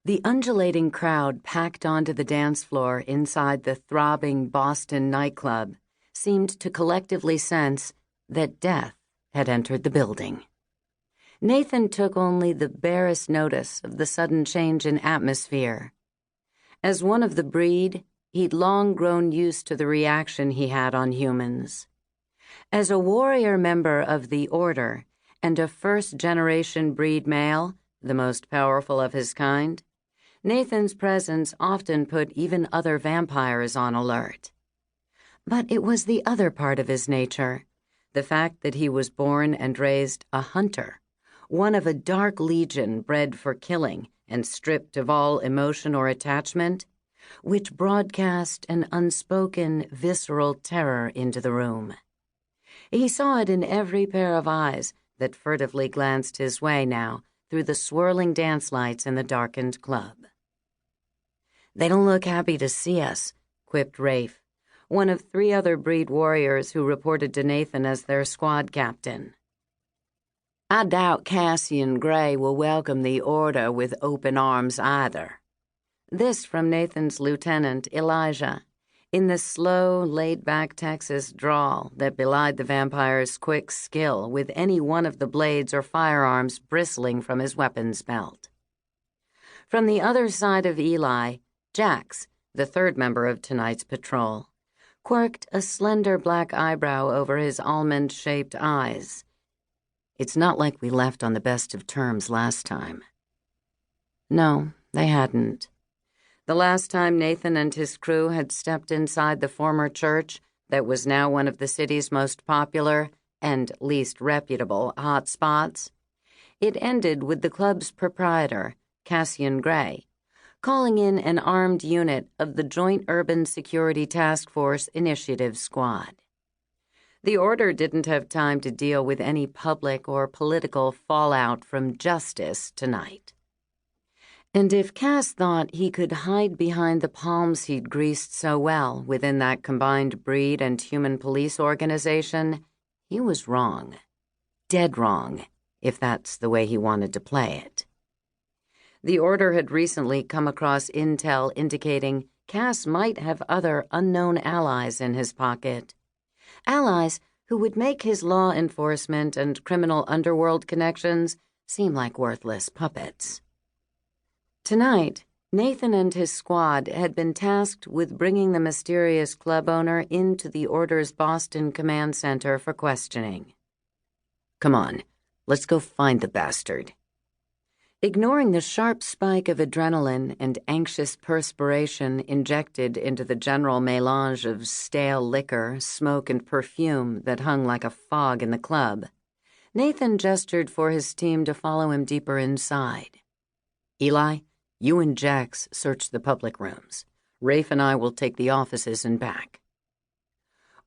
The undulating crowd packed onto the dance floor inside the throbbing Boston nightclub seemed to collectively sense that death had entered the building. Nathan took only the barest notice of the sudden change in atmosphere. As one of the breed, he'd long grown used to the reaction he had on humans. As a warrior member of the Order and a first-generation breed male, the most powerful of his kind, Nathan's presence often put even other vampires on alert. But it was the other part of his nature, the fact that he was born and raised a hunter, one of a dark legion bred for killing and stripped of all emotion or attachment, which broadcast an unspoken, visceral terror into the room. He saw it in every pair of eyes that furtively glanced his way now through the swirling dance lights in the darkened club. "They don't look happy to see us," quipped Rafe, one of 3 other breed warriors who reported to Nathan as their squad captain. "I doubt Cassian Gray will welcome the Order with open arms either." This from Nathan's lieutenant, Elijah, in the slow, laid-back Texas drawl that belied the vampire's quick skill with any one of the blades or firearms bristling from his weapons belt. From the other side of Eli, Jax, the 3rd member of tonight's patrol, quirked a slender black eyebrow over his almond-shaped eyes. "It's not like we left on the best of terms last time." No, they hadn't. The last time Nathan and his crew had stepped inside the former church that was now one of the city's most popular and least reputable hot spots, it ended with the club's proprietor, Cassian Gray, calling in an armed unit of the Joint Urban Security Task Force Initiative Squad. The Order didn't have time to deal with any public or political fallout from justice tonight. And if Cass thought he could hide behind the palms he'd greased so well within that combined breed and human police organization, he was wrong. Dead wrong, if that's the way he wanted to play it. The Order had recently come across intel indicating Cass might have other unknown allies in his pocket. Allies who would make his law enforcement and criminal underworld connections seem like worthless puppets. Tonight, Nathan and his squad had been tasked with bringing the mysterious club owner into the Order's Boston command center for questioning. "Come on, let's go find the bastard." Ignoring the sharp spike of adrenaline and anxious perspiration injected into the general melange of stale liquor, smoke, and perfume that hung like a fog in the club, Nathan gestured for his team to follow him deeper inside. "Eli, you and Jax search the public rooms. Rafe and I will take the offices and back."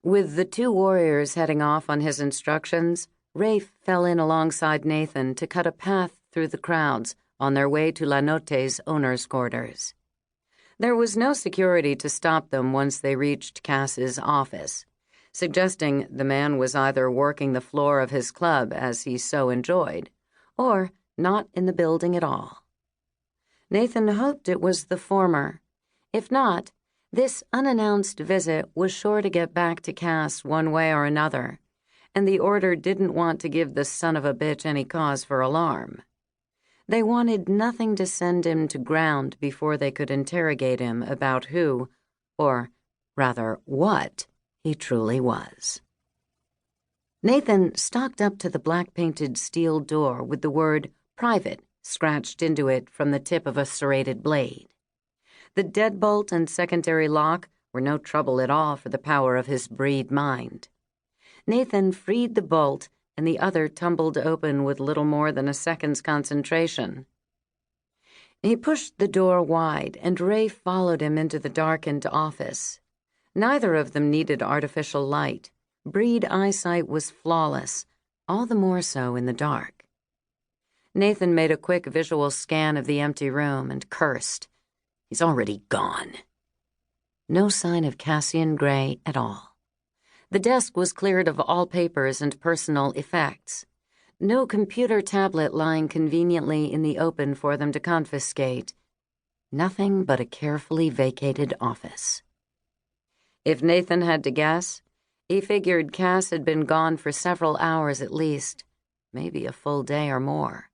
With the 2 warriors heading off on his instructions, Rafe fell in alongside Nathan to cut a path through the crowds on their way to La Note's owner's quarters. There was no security to stop them once they reached Cass's office, suggesting the man was either working the floor of his club as he so enjoyed, or not in the building at all. Nathan hoped it was the former. If not, this unannounced visit was sure to get back to Cass one way or another, and the Order didn't want to give the son of a bitch any cause for alarm. They wanted nothing to send him to ground before they could interrogate him about who, or rather what, he truly was. Nathan stalked up to the black-painted steel door with the word "private" scratched into it from the tip of a serrated blade. The deadbolt and secondary lock were no trouble at all for the power of his breed mind. Nathan freed the bolt, and the other tumbled open with little more than a second's concentration. He pushed the door wide, and Rafe followed him into the darkened office. Neither of them needed artificial light. Breed eyesight was flawless, all the more so in the dark. Nathan made a quick visual scan of the empty room and cursed. He's already gone. No sign of Cassian Gray at all. The desk was cleared of all papers and personal effects. No computer tablet lying conveniently in the open for them to confiscate. Nothing but a carefully vacated office. If Nathan had to guess, he figured Cass had been gone for several hours at least, maybe a full day or more.